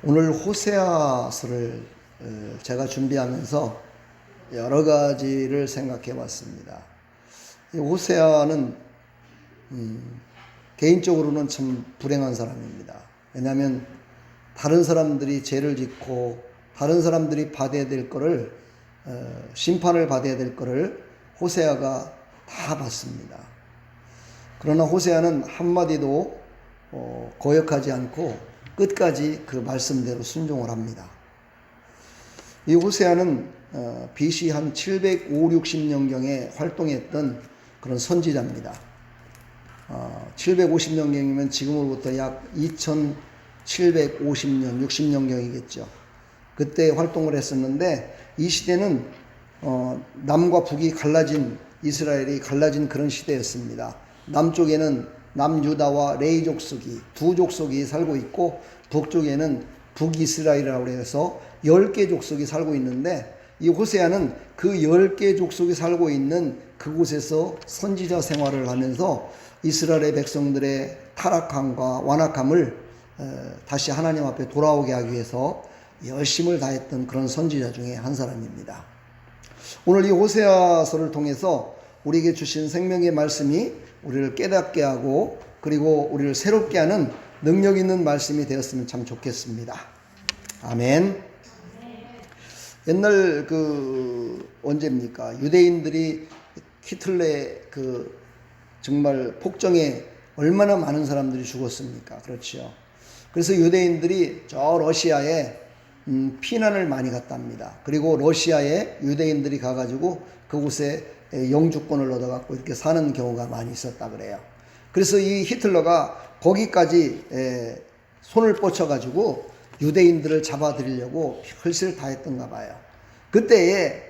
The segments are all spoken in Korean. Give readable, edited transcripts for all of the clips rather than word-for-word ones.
오늘 호세아서를 제가 준비하면서 여러 가지를 생각해 봤습니다. 호세아는 개인적으로는 참 불행한 사람입니다. 왜냐하면 다른 사람들이 죄를 짓고 다른 사람들이 받아야 될 거를 심판을 받아야 될 거를 호세아가 다 받습니다. 그러나 호세아는 한마디도 거역하지 않고 끝까지 그 말씀대로 순종을 합니다. 이 호세아는 BC 한 750년경에 활동했던 그런 선지자입니다. 750년경이면 지금으로부터 약 2750년, 60년경이겠죠. 그때 활동을 했었는데 이 시대는 남과 북이 갈라진, 이스라엘이 갈라진 그런 시대였습니다. 남쪽에는 남유다와 레위 족속이 두 족속이 살고 있고 북쪽에는 북이스라엘이라고 해서 10개 족속이 살고 있는데 이 호세아는 그 10개 족속이 살고 있는 그곳에서 선지자 생활을 하면서 이스라엘의 백성들의 타락함과 완악함을 다시 하나님 앞에 돌아오게 하기 위해서 열심을 다했던 그런 선지자 중에 한 사람입니다. 오늘 이 호세아서를 통해서 우리에게 주신 생명의 말씀이 우리를 깨닫게 하고 그리고 우리를 새롭게 하는 능력 있는 말씀이 되었으면 참 좋겠습니다. 아멘. 옛날 언제입니까? 유대인들이 히틀러의 정말 폭정에 얼마나 많은 사람들이 죽었습니까? 그렇죠. 그래서 유대인들이 저 러시아에 피난을 많이 갔답니다. 그리고 러시아에 유대인들이 가가지고 그곳에 영주권을 얻어갖고 이렇게 사는 경우가 많이 있었다 그래요. 그래서 이 히틀러가 거기까지 손을 뻗쳐가지고 유대인들을 잡아들이려고 별짓을 다 했던가 봐요. 그때에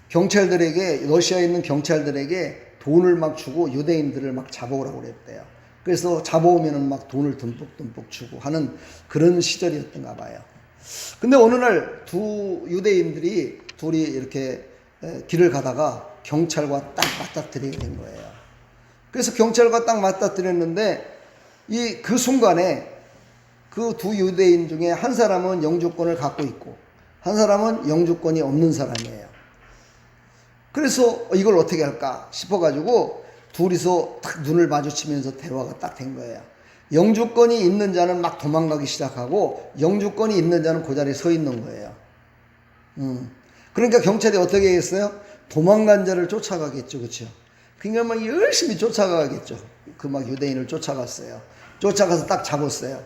경찰들에게, 러시아에 있는 경찰들에게 돈을 막 주고 유대인들을 막 잡아오라고 그랬대요. 그래서 잡아오면은 막 돈을 듬뿍듬뿍 주고 하는 그런 시절이었던가 봐요. 근데 어느 날 두 유대인들이 둘이 이렇게 길을 가다가 경찰과 딱 맞닥뜨리게 된 거예요. 그래서 경찰과 딱 맞닥뜨렸는데 그 순간에 그 두 유대인 중에 한 사람은 영주권을 갖고 있고 한 사람은 영주권이 없는 사람이에요. 그래서 이걸 어떻게 할까 싶어가지고 둘이서 딱 눈을 마주치면서 대화가 딱 된 거예요. 영주권이 있는 자는 막 도망가기 시작하고 영주권이 있는 자는 그 자리에 서 있는 거예요. 그러니까 경찰이 어떻게 했어요? 도망간 자를 쫓아가겠죠. 그렇죠? 그러니까 막 열심히 쫓아가겠죠. 그 막 유대인을 쫓아갔어요. 쫓아가서 딱 잡았어요.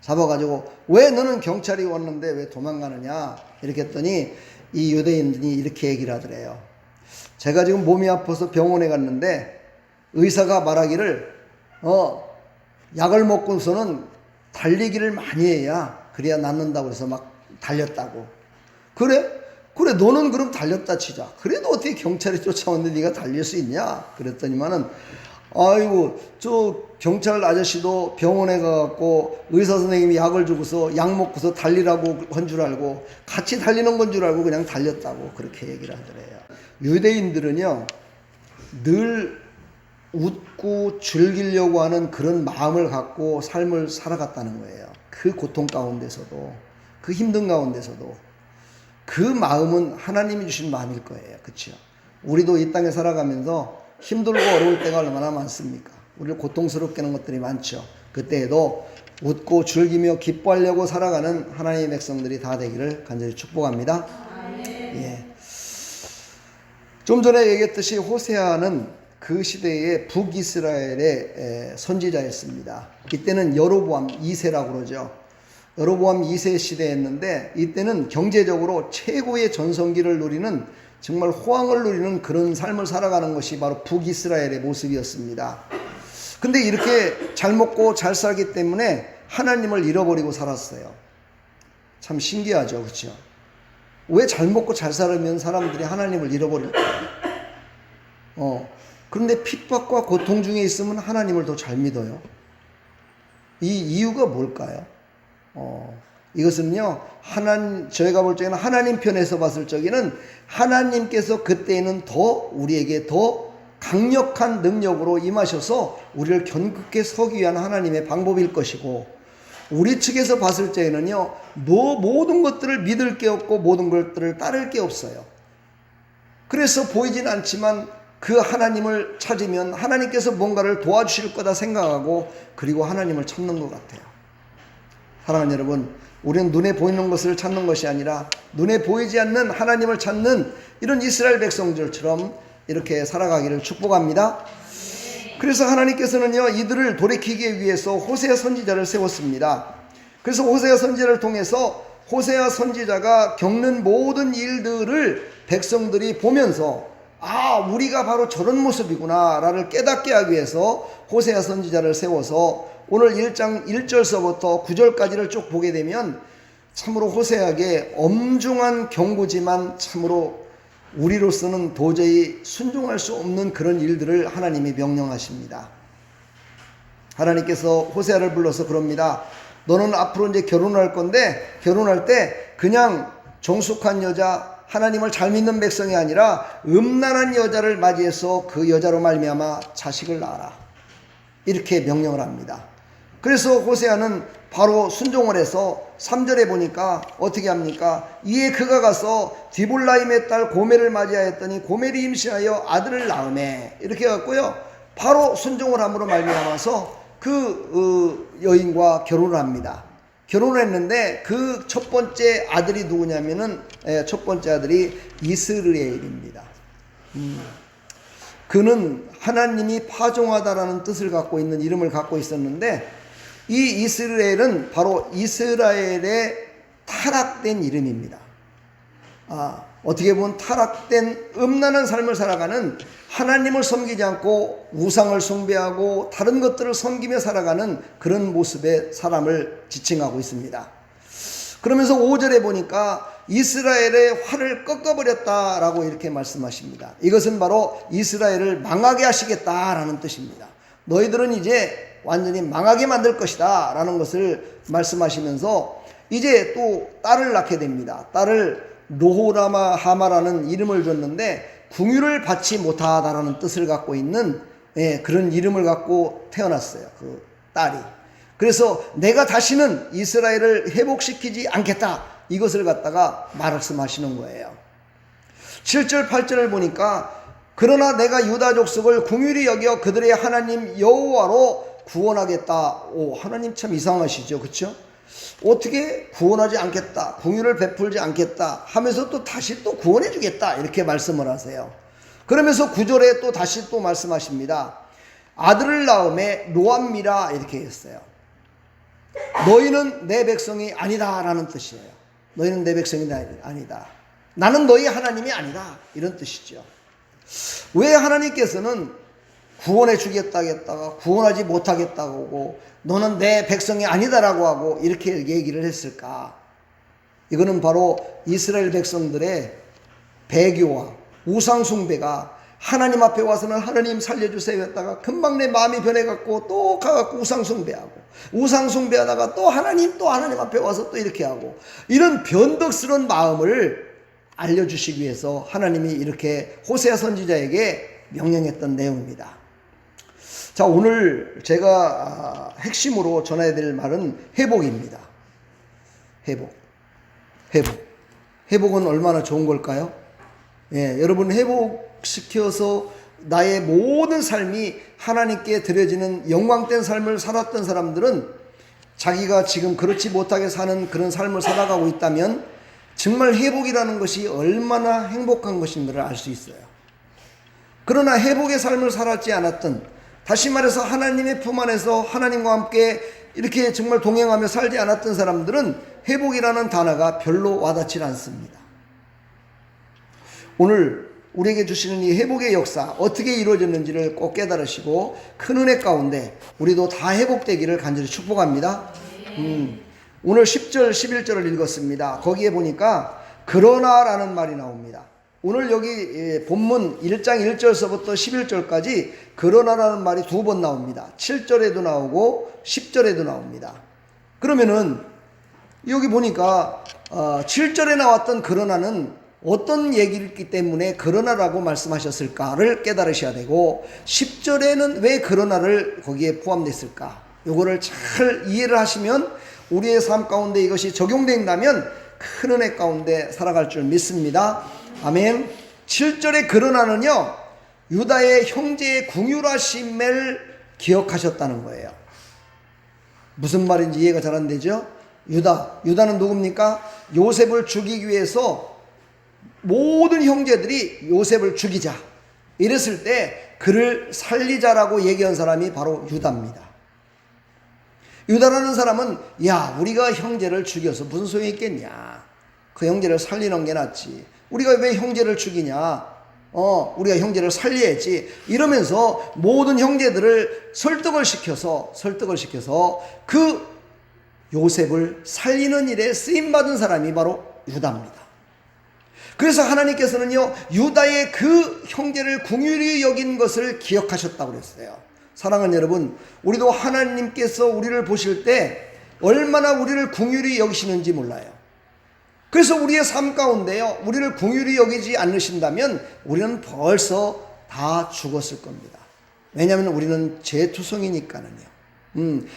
잡아가지고 왜 너는 경찰이 왔는데 왜 도망가느냐 이렇게 했더니 이 유대인들이 이렇게 얘기를 하더래요. 제가 지금 몸이 아파서 병원에 갔는데 의사가 말하기를 약을 먹고서는 달리기를 많이 해야 그래야 낫는다고 해서 막 달렸다고. 그래 너는 그럼 달렸다 치자. 그래도 어떻게 경찰이 쫓아오는데 네가 달릴 수 있냐 그랬더니만은 아이고 저 경찰 아저씨도 병원에 가갖고 의사 선생님이 약을 주고서 약 먹고서 달리라고 한 줄 알고 같이 달리는 건 줄 알고 그냥 달렸다고 그렇게 얘기를 하더래요. 유대인들은요 늘 웃고 즐기려고 하는 그런 마음을 갖고 삶을 살아갔다는 거예요. 그 고통 가운데서도 그 힘든 가운데서도 그 마음은 하나님이 주신 마음일 거예요. 그렇죠? 우리도 이 땅에 살아가면서 힘들고 어려울 때가 얼마나 많습니까? 우리를 고통스럽게 하는 것들이 많죠. 그때에도 웃고 즐기며 기뻐하려고 살아가는 하나님의 백성들이 다 되기를 간절히 축복합니다. 예. 좀 전에 얘기했듯이 호세아는 그 시대의 북이스라엘의 선지자였습니다. 이때는 여로보암 2세라고 그러죠. 여로보암 2세 시대였는데 이때는 경제적으로 최고의 전성기를 누리는 정말 호황을 누리는 그런 삶을 살아가는 것이 바로 북이스라엘의 모습이었습니다. 근데 이렇게 잘 먹고 잘 살기 때문에 하나님을 잃어버리고 살았어요. 참 신기하죠. 그렇죠? 왜 잘 먹고 잘 살면 사람들이 하나님을 잃어버릴까요? 그런데 핍박과 고통 중에 있으면 하나님을 더 잘 믿어요. 이 이유가 뭘까요? 이것은요, 저희가 볼 적에는 하나님 편에서 봤을 적에는 하나님께서 그때에는 더 우리에게 더 강력한 능력으로 임하셔서 우리를 견고하게 서기 위한 하나님의 방법일 것이고 우리 측에서 봤을 때에는요, 모든 것들을 믿을 게 없고 모든 것들을 따를 게 없어요. 그래서 보이진 않지만 그 하나님을 찾으면 하나님께서 뭔가를 도와주실 거다 생각하고 그리고 하나님을 찾는 것 같아요. 사랑하는 여러분, 우리는 눈에 보이는 것을 찾는 것이 아니라 눈에 보이지 않는 하나님을 찾는 이런 이스라엘 백성들처럼 이렇게 살아가기를 축복합니다. 그래서 하나님께서는요, 이들을 돌이키기 위해서 호세아 선지자를 세웠습니다. 그래서 호세아 선지자를 통해서 호세아 선지자가 겪는 모든 일들을 백성들이 보면서 우리가 바로 저런 모습이구나 라를 깨닫게 하기 위해서 호세아 선지자를 세워서 오늘 1장 1절서부터 9절까지를 쭉 보게 되면 참으로 호세아에게 엄중한 경고지만 참으로 우리로서는 도저히 순종할 수 없는 그런 일들을 하나님이 명령하십니다. 하나님께서 호세아를 불러서 그럽니다. 너는 앞으로 이제 결혼할 건데 결혼할 때 그냥 정숙한 여자, 하나님을 잘 믿는 백성이 아니라 음란한 여자를 맞이해서 그 여자로 말미암아 자식을 낳아라. 이렇게 명령을 합니다. 그래서 호세아는 바로 순종을 해서 3절에 보니까 어떻게 합니까? 이에 그가 가서 디볼라임의 딸 고멜을 맞이하였더니 고멜이 임신하여 아들을 낳으매 이렇게 해갖고요, 바로 순종을 함으로 말미암아서 그 여인과 결혼을 합니다. 결혼을 했는데 그 첫 번째 아들이 누구냐면은 첫 번째 아들이 이스라엘입니다. 그는 하나님이 파종하다라는 뜻을 갖고 있는 이름을 갖고 있었는데 이 이스라엘은 바로 이스라엘의 타락된 이름입니다. 어떻게 보면 타락된 음란한 삶을 살아가는, 하나님을 섬기지 않고 우상을 숭배하고 다른 것들을 섬기며 살아가는 그런 모습의 사람을 지칭하고 있습니다. 그러면서 5절에 보니까 이스라엘의 활을 꺾어버렸다라고 이렇게 말씀하십니다. 이것은 바로 이스라엘을 망하게 하시겠다라는 뜻입니다. 너희들은 이제 완전히 망하게 만들 것이다 라는 것을 말씀하시면서 이제 또 딸을 낳게 됩니다. 딸을 로호라마 하마라는 이름을 줬는데 궁유를 받지 못하다라는 뜻을 갖고 있는 그런 이름을 갖고 태어났어요. 그 딸이. 그래서 내가 다시는 이스라엘을 회복시키지 않겠다, 이것을 갖다가 말씀하시는 거예요. 7절 8절을 보니까 그러나 내가 유다 족속을 궁휼히 여겨 그들의 하나님 여호와로 구원하겠다. 하나님 참 이상하시죠, 그렇죠? 어떻게 구원하지 않겠다, 궁휼을 베풀지 않겠다 하면서 또 다시 또 구원해 주겠다 이렇게 말씀을 하세요. 그러면서 9절에 또 다시 또 말씀하십니다. 아들을 낳음에 로암미라 이렇게 했어요. 너희는 내 백성이 아니다 라는 뜻이에요. 너희는 내 백성이 아니다, 나는 너희 하나님이 아니다, 이런 뜻이죠. 왜 하나님께서는 구원해 주겠다 했다가 구원하지 못하겠다고 하고 너는 내 백성이 아니다라고 하고 이렇게 얘기를 했을까? 이거는 바로 이스라엘 백성들의 배교와 우상숭배가 하나님 앞에 와서는 하나님 살려주세요 했다가 금방 내 마음이 변해갖고 또 가갖고 우상숭배하고 우상숭배하다가 또 하나님 앞에 와서 또 이렇게 하고, 이런 변덕스러운 마음을 알려주시기 위해서 하나님이 이렇게 호세아 선지자에게 명령했던 내용입니다. 자, 오늘 제가 핵심으로 전해야 될 말은 회복입니다. 회복은 얼마나 좋은 걸까요? 여러분, 회복시켜서 나의 모든 삶이 하나님께 드려지는 영광된 삶을 살았던 사람들은 자기가 지금 그렇지 못하게 사는 그런 삶을 살아가고 있다면 정말 회복이라는 것이 얼마나 행복한 것인가를 알 수 있어요. 그러나 회복의 삶을 살았지 않았던, 다시 말해서 하나님의 품 안에서 하나님과 함께 이렇게 정말 동행하며 살지 않았던 사람들은 회복이라는 단어가 별로 와닿지 않습니다. 오늘 우리에게 주시는 이 회복의 역사 어떻게 이루어졌는지를 꼭 깨달으시고 큰 은혜 가운데 우리도 다 회복되기를 간절히 축복합니다. 오늘 10절 11절을 읽었습니다. 거기에 보니까 그러나라는 말이 나옵니다. 오늘 여기 본문 1장 1절서부터 11절까지 그러나라는 말이 2번 나옵니다. 7절에도 나오고 10절에도 나옵니다. 그러면은 여기 보니까 7절에 나왔던 그러나는 어떤 얘기이기 때문에 그러나라고 말씀하셨을까를 깨달으셔야 되고, 10절에는 왜 그러나를 거기에 포함됐을까, 요거를 잘 이해를 하시면 우리의 삶 가운데 이것이 적용된다면 큰 은혜 가운데 살아갈 줄 믿습니다. 아멘. 7절에 그러나는요, 유다의 형제의 궁휼하심을 기억하셨다는 거예요. 무슨 말인지 이해가 잘 안 되죠? 유다는 누굽니까? 요셉을 죽이기 위해서 모든 형제들이 요셉을 죽이자 이랬을 때 그를 살리자라고 얘기한 사람이 바로 유다입니다. 유다라는 사람은 야, 우리가 형제를 죽여서 무슨 소용이 있겠냐, 그 형제를 살리는 게 낫지, 우리가 왜 형제를 죽이냐, 우리가 형제를 살려야지 이러면서 모든 형제들을 설득을 시켜서 그 요셉을 살리는 일에 쓰임받은 사람이 바로 유다입니다. 그래서 하나님께서는요, 유다의 그 형제를 긍휼히 여긴 것을 기억하셨다고 그랬어요. 사랑하는 여러분, 우리도 하나님께서 우리를 보실 때 얼마나 우리를 긍휼히 여기시는지 몰라요. 그래서 우리의 삶 가운데요, 우리를 긍휼히 여기지 않으신다면 우리는 벌써 다 죽었을 겁니다. 왜냐하면 우리는 죄투성이니까는요.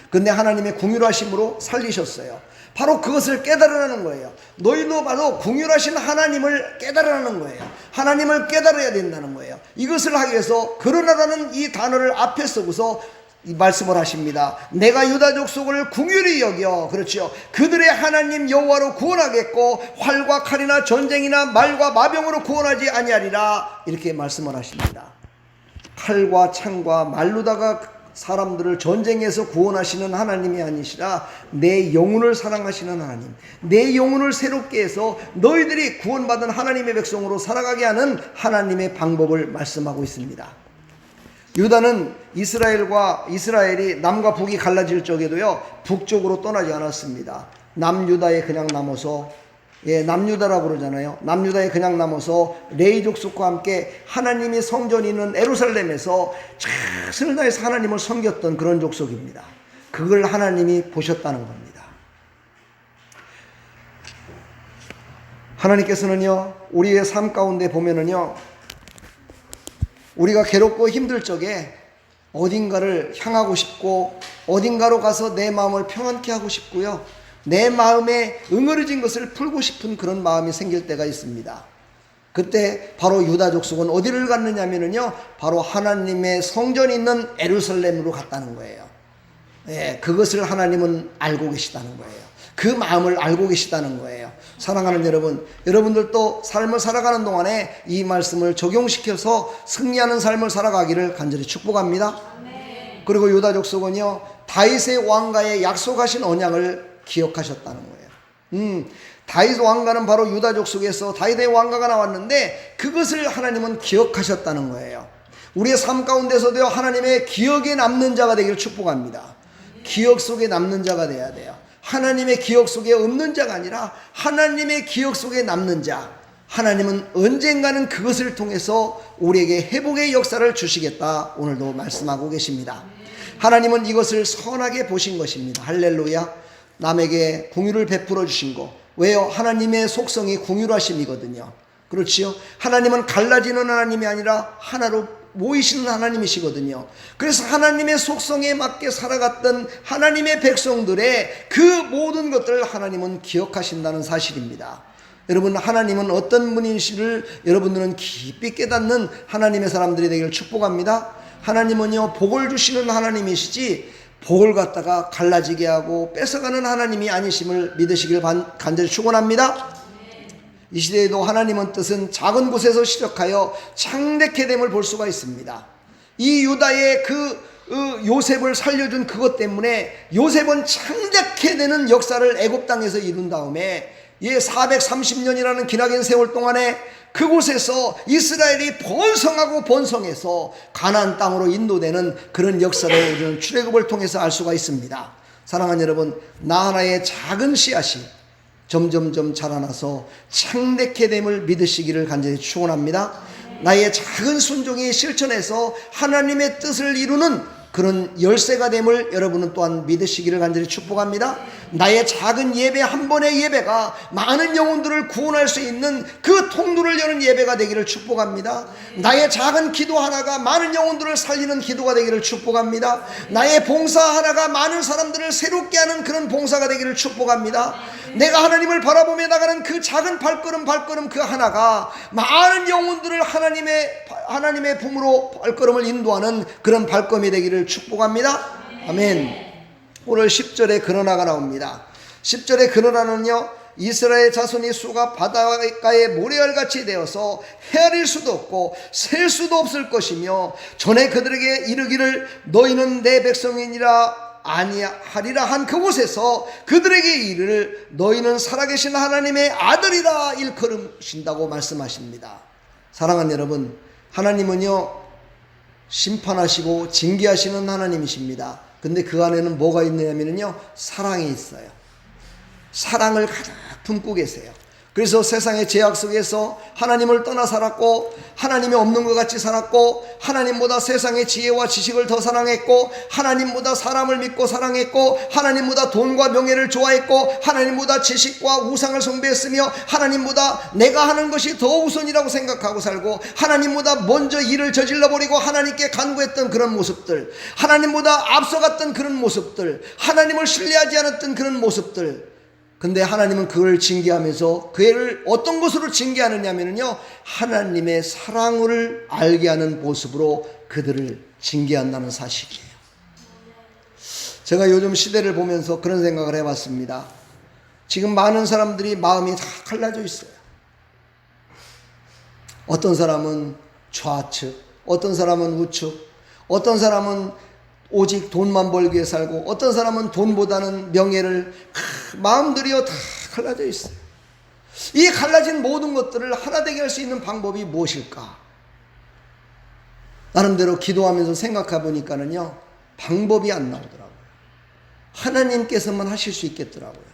근데 하나님의 긍휼하심으로 살리셨어요. 바로 그것을 깨달으라는 거예요. 너희도 바로 긍휼하신 하나님을 깨달으라는 거예요. 하나님을 깨달아야 된다는 거예요. 이것을 하기 위해서 그러나라는 이 단어를 앞에 쓰고서 이 말씀을 하십니다. 내가 유다 족속을 긍휼히 여겨, 그렇죠, 그들의 하나님 여호와로 구원하겠고 활과 칼이나 전쟁이나 말과 마병으로 구원하지 아니하리라, 이렇게 말씀을 하십니다. 칼과 창과 말로다가 사람들을 전쟁에서 구원하시는 하나님이 아니시라 내 영혼을 사랑하시는 하나님, 내 영혼을 새롭게 해서 너희들이 구원받은 하나님의 백성으로 살아가게 하는 하나님의 방법을 말씀하고 있습니다. 유다는 이스라엘이 남과 북이 갈라질 적에도요, 북쪽으로 떠나지 않았습니다. 남유다에 그냥 남아서, 남유다라고 그러잖아요. 남유다에 그냥 남아서 레위 족속과 함께 하나님의 성전이 있는 예루살렘에서 최선을 다해서 하나님을 섬겼던 그런 족속입니다. 그걸 하나님이 보셨다는 겁니다. 하나님께서는요, 우리의 삶 가운데 보면은요, 우리가 괴롭고 힘들 적에 어딘가를 향하고 싶고 어딘가로 가서 내 마음을 평안케 하고 싶고요, 내 마음에 응어리진 것을 풀고 싶은 그런 마음이 생길 때가 있습니다. 그때 바로 유다 족속은 어디를 갔느냐면요, 바로 하나님의 성전이 있는 예루살렘으로 갔다는 거예요. 그것을 하나님은 알고 계시다는 거예요. 그 마음을 알고 계시다는 거예요. 사랑하는 여러분, 여러분들도 삶을 살아가는 동안에 이 말씀을 적용시켜서 승리하는 삶을 살아가기를 간절히 축복합니다. 그리고 유다 족속은요, 다윗의 왕가에 약속하신 언약을 기억하셨다는 거예요. 다윗 왕가는 바로 유다 족속에서 다윗의 왕가가 나왔는데 그것을 하나님은 기억하셨다는 거예요. 우리의 삶 가운데서도 하나님의 기억에 남는 자가 되기를 축복합니다. 기억 속에 남는 자가 돼야 돼요. 하나님의 기억 속에 없는 자가 아니라 하나님의 기억 속에 남는 자. 하나님은 언젠가는 그것을 통해서 우리에게 회복의 역사를 주시겠다 오늘도 말씀하고 계십니다. 하나님은 이것을 선하게 보신 것입니다. 할렐루야. 남에게 긍휼을 베풀어 주신 거. 왜요? 하나님의 속성이 긍휼하심이거든요. 그렇지요? 하나님은 갈라지는 하나님이 아니라 하나로 모이시는 하나님이시거든요. 그래서 하나님의 속성에 맞게 살아갔던 하나님의 백성들의 그 모든 것들을 하나님은 기억하신다는 사실입니다. 여러분, 하나님은 어떤 분이시를 여러분들은 깊이 깨닫는 하나님의 사람들이 되기를 축복합니다. 하나님은요, 복을 주시는 하나님이시지 복을 갖다가 갈라지게 하고 뺏어가는 하나님이 아니심을 믿으시길 간절히 축원합니다. 이 시대에도 하나님은 뜻은 작은 곳에서 시작하여 창대케 됨을 볼 수가 있습니다. 이 유다의 요셉을 살려준 그것 때문에 요셉은 창대케 되는 역사를 애굽 땅에서 이룬 다음에 430년이라는 기나긴 세월 동안에 그곳에서 이스라엘이 번성하고 번성해서 가나안 땅으로 인도되는 그런 역사를 우리는 출애굽을 통해서 알 수가 있습니다. 사랑하는 여러분, 나 하나의 작은 씨앗이 점점점 자라나서 창대케 됨을 믿으시기를 간절히 축원합니다. 나의 작은 순종이 실천해서 하나님의 뜻을 이루는 그런 열쇠가 됨을 여러분은 또한 믿으시기를 간절히 축복합니다. 나의 작은 예배 한 번의 예배가 많은 영혼들을 구원할 수 있는 그 통로를 여는 예배가 되기를 축복합니다. 나의 작은 기도 하나가 많은 영혼들을 살리는 기도가 되기를 축복합니다. 나의 봉사 하나가 많은 사람들을 새롭게 하는 그런 봉사가 되기를 축복합니다. 내가 하나님을 바라보며 나가는 그 작은 발걸음 그 하나가 많은 영혼들을 하나님의 품으로 발걸음을 인도하는 그런 발걸음이 되기를 축복합니다. 아멘. 오늘 10절에 그러나가 나옵니다. 10절에 그러나는요, 이스라엘 자손이 수가 바닷가의 모래알같이 되어서 헤아릴 수도 없고 셀 수도 없을 것이며, 전에 그들에게 이르기를 너희는 내 백성이니라 아니하리라 한 그곳에서 그들에게 이르를 너희는 살아계신 하나님의 아들이라 일컬으신다고 말씀하십니다. 사랑하는 여러분, 하나님은요 심판하시고 징계하시는 하나님이십니다. 근데 그 안에는 뭐가 있느냐면요, 사랑이 있어요. 사랑을 가득 품고 계세요. 그래서 세상의 죄악 속에서 하나님을 떠나 살았고, 하나님이 없는 것 같이 살았고, 하나님보다 세상의 지혜와 지식을 더 사랑했고, 하나님보다 사람을 믿고 사랑했고, 하나님보다 돈과 명예를 좋아했고, 하나님보다 지식과 우상을 숭배했으며, 하나님보다 내가 하는 것이 더 우선이라고 생각하고 살고, 하나님보다 먼저 일을 저질러버리고 하나님께 간구했던 그런 모습들, 하나님보다 앞서갔던 그런 모습들, 하나님을 신뢰하지 않았던 그런 모습들. 근데 하나님은 그를 징계하면서 그를 어떤 것으로 징계하느냐면요, 하나님의 사랑을 알게 하는 모습으로 그들을 징계한다는 사실이에요. 제가 요즘 시대를 보면서 그런 생각을 해봤습니다. 지금 많은 사람들이 마음이 다 갈라져 있어요. 어떤 사람은 좌측, 어떤 사람은 우측, 어떤 사람은 오직 돈만 벌기 위해 살고, 어떤 사람은 돈보다는 명예를, 마음들이요 다 갈라져 있어요. 이 갈라진 모든 것들을 하나 되게 할 수 있는 방법이 무엇일까? 나름대로 기도하면서 생각해 보니까는요, 방법이 안 나오더라고요. 하나님께서만 하실 수 있겠더라고요.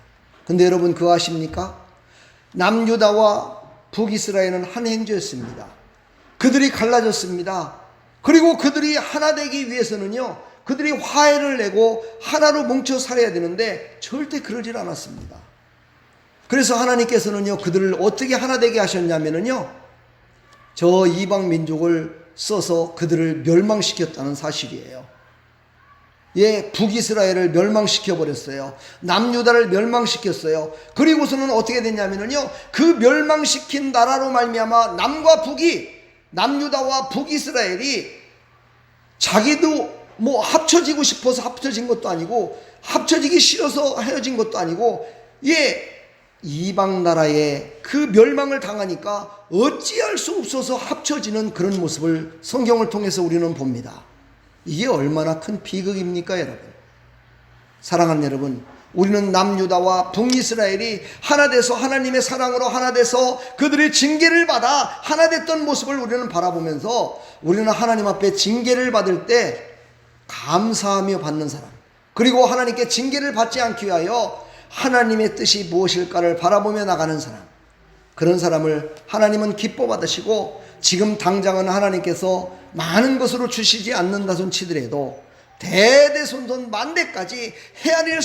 근데 여러분 그거 아십니까? 남유다와 북이스라엘은 한 행주였습니다. 그들이 갈라졌습니다. 그리고 그들이 하나 되기 위해서는요, 그들이 화해를 내고 하나로 뭉쳐 살아야 되는데 절대 그러질 않았습니다. 그래서 하나님께서는요, 그들을 어떻게 하나 되게 하셨냐면요, 저 이방 민족을 써서 그들을 멸망시켰다는 사실이에요. 예, 북이스라엘을 멸망시켜 버렸어요. 남유다를 멸망시켰어요. 그리고서는 어떻게 됐냐면요, 그 멸망시킨 나라로 말미암아 남과 북이, 남유다와 북이스라엘이 자기도 뭐 합쳐지고 싶어서 합쳐진 것도 아니고, 합쳐지기 싫어서 헤어진 것도 아니고, 예, 이방 나라에 그 멸망을 당하니까 어찌할 수 없어서 합쳐지는 그런 모습을 성경을 통해서 우리는 봅니다. 이게 얼마나 큰 비극입니까, 여러분? 사랑하는 여러분, 우리는 남유다와 북이스라엘이 하나 돼서 하나님의 사랑으로 하나 돼서 그들의 징계를 받아 하나 됐던 모습을 우리는 바라보면서, 우리는 하나님 앞에 징계를 받을 때 감사하며 받는 사람, 그리고 하나님께 징계를 받지 않기 위하여 하나님의 뜻이 무엇일까를 바라보며 나가는 사람, 그런 사람을 하나님은 기뻐 받으시고, 지금 당장은 하나님께서 많은 것으로 주시지 않는다 손 치더라도 대대손손 만대까지 헤아릴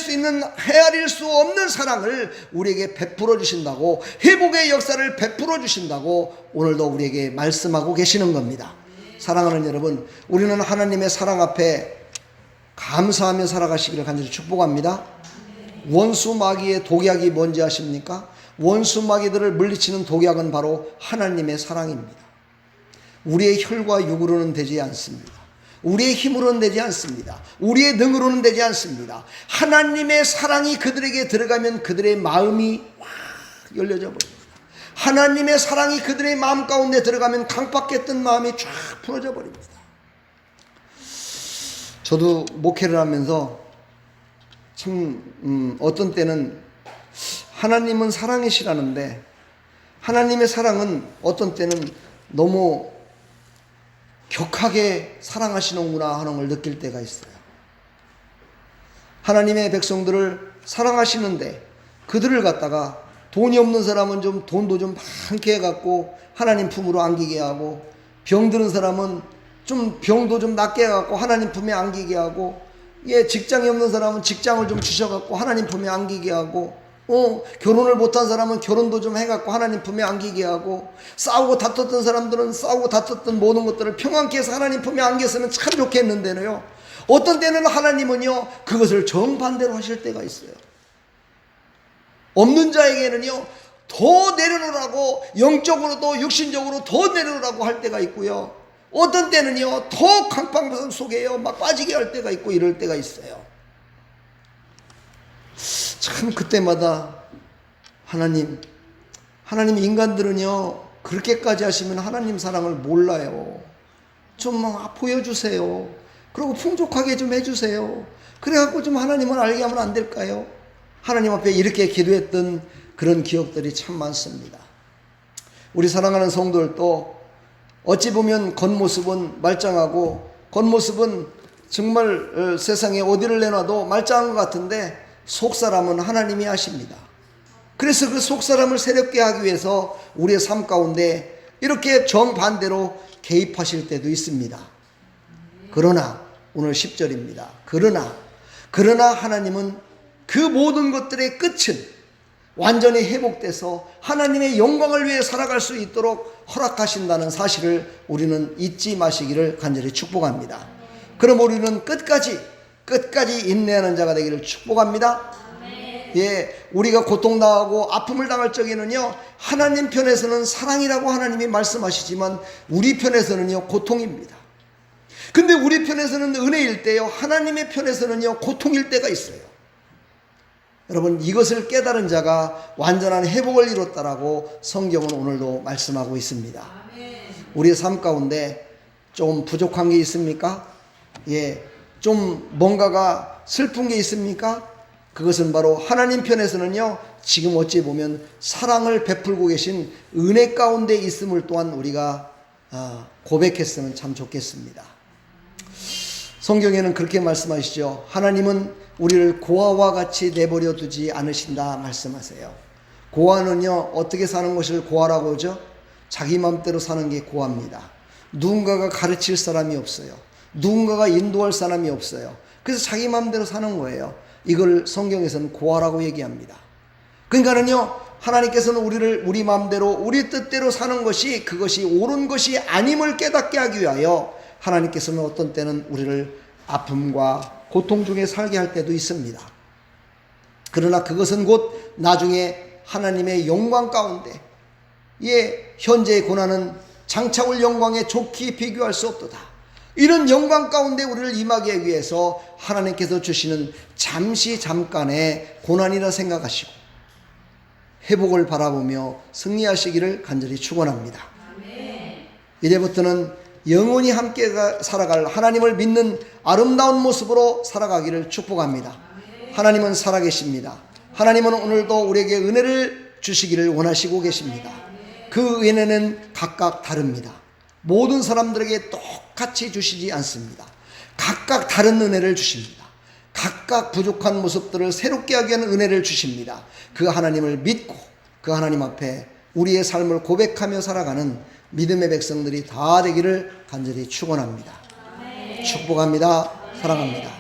수 없는 사랑을 우리에게 베풀어 주신다고, 회복의 역사를 베풀어 주신다고 오늘도 우리에게 말씀하고 계시는 겁니다. 사랑하는 여러분, 우리는 하나님의 사랑 앞에 감사하며 살아가시기를 간절히 축복합니다. 원수 마귀의 독약이 뭔지 아십니까? 원수 마귀들을 물리치는 독약은 바로 하나님의 사랑입니다. 우리의 혈과 육으로는 되지 않습니다. 우리의 힘으로는 되지 않습니다. 우리의 능으로는 되지 않습니다. 하나님의 사랑이 그들에게 들어가면 그들의 마음이 확 열려져 버립니다. 하나님의 사랑이 그들의 마음 가운데 들어가면 강박했던 마음이 쫙 풀어져 버립니다. 저도 목회를 하면서 참 어떤 때는 하나님은 사랑이시라는데, 하나님의 사랑은 어떤 때는 너무 격하게 사랑하시는구나 하는 걸 느낄 때가 있어요. 하나님의 백성들을 사랑하시는데 그들을 갖다가 돈이 없는 사람은 좀 돈도 좀 많게 해갖고 하나님 품으로 안기게 하고, 병드는 사람은 좀 병도 좀 낫게 해갖고 하나님 품에 안기게 하고, 예, 직장이 없는 사람은 직장을 좀 주셔갖고 하나님 품에 안기게 하고, 결혼을 못한 사람은 결혼도 좀 해갖고 하나님 품에 안기게 하고, 싸우고 다퉜던 사람들은 싸우고 다퉜던 모든 것들을 평안케 해서 하나님 품에 안겼으면 참 좋겠는데요. 어떤 때는 하나님은요, 그것을 정반대로 하실 때가 있어요. 없는 자에게는요, 더 내려놓으라고, 영적으로도 육신적으로 더 내려놓으라고 할 때가 있고요. 어떤 때는요, 더 강팍 속에요, 막 빠지게 할 때가 있고 이럴 때가 있어요. 참 그때마다 하나님 인간들은요, 그렇게까지 하시면 하나님 사랑을 몰라요. 좀 보여주세요. 그리고 풍족하게 좀 해주세요. 그래갖고 좀 하나님을 알게 하면 안 될까요? 하나님 앞에 이렇게 기도했던 그런 기억들이 참 많습니다. 우리 사랑하는 성도들도 어찌 보면 겉모습은 말짱하고 겉모습은 정말 세상에 어디를 내놔도 말짱한 것 같은데 속사람은 하나님이 아십니다. 그래서 그 속사람을 새롭게 하기 위해서 우리의 삶 가운데 이렇게 정반대로 개입하실 때도 있습니다. 그러나 오늘 10절입니다. 그러나 하나님은 그 모든 것들의 끝은 완전히 회복돼서 하나님의 영광을 위해 살아갈 수 있도록 허락하신다는 사실을 우리는 잊지 마시기를 간절히 축복합니다. 그럼 우리는 끝까지 인내하는 자가 되기를 축복합니다. 예, 우리가 고통당하고 아픔을 당할 적에는요, 하나님 편에서는 사랑이라고 하나님이 말씀하시지만 우리 편에서는요, 고통입니다. 근데 우리 편에서는 은혜일 때요, 하나님의 편에서는요, 고통일 때가 있어요. 여러분, 이것을 깨달은 자가 완전한 회복을 이뤘다라고 성경은 오늘도 말씀하고 있습니다. 우리의 삶 가운데 좀 부족한 게 있습니까? 예, 좀 뭔가가 슬픈 게 있습니까? 그것은 바로 하나님 편에서는요, 지금 어찌 보면 사랑을 베풀고 계신 은혜 가운데 있음을 또한 우리가 고백했으면 참 좋겠습니다. 성경에는 그렇게 말씀하시죠. 하나님은 우리를 고아와 같이 내버려 두지 않으신다 말씀하세요. 고아는요, 어떻게 사는 것을 고아라고 하죠? 자기 마음대로 사는 게 고아입니다. 누군가가 가르칠 사람이 없어요. 누군가가 인도할 사람이 없어요. 그래서 자기 마음대로 사는 거예요. 이걸 성경에서는 고아라고 얘기합니다. 그러니까는요, 하나님께서는 우리를 우리 마음대로 우리 뜻대로 사는 것이 그것이 옳은 것이 아님을 깨닫게 하기 위하여 하나님께서는 어떤 때는 우리를 아픔과 고통 중에 살게 할 때도 있습니다. 그러나 그것은 곧 나중에 하나님의 영광 가운데, 예, 현재의 고난은 장차 올 영광에 좋게 비교할 수 없도다. 이런 영광 가운데 우리를 임하기 위해서 하나님께서 주시는 잠깐의 고난이라 생각하시고 회복을 바라보며 승리하시기를 간절히 축원합니다. 이제부터는 영원히 함께 살아갈 하나님을 믿는 아름다운 모습으로 살아가기를 축복합니다. 하나님은 살아계십니다. 하나님은 오늘도 우리에게 은혜를 주시기를 원하시고 계십니다. 그 은혜는 각각 다릅니다. 모든 사람들에게 똑같이 주시지 않습니다. 각각 다른 은혜를 주십니다. 각각 부족한 모습들을 새롭게 하기 위한 은혜를 주십니다. 그 하나님을 믿고 그 하나님 앞에 우리의 삶을 고백하며 살아가는 믿음의 백성들이 다 되기를 간절히 축원합니다. 축복합니다. 사랑합니다.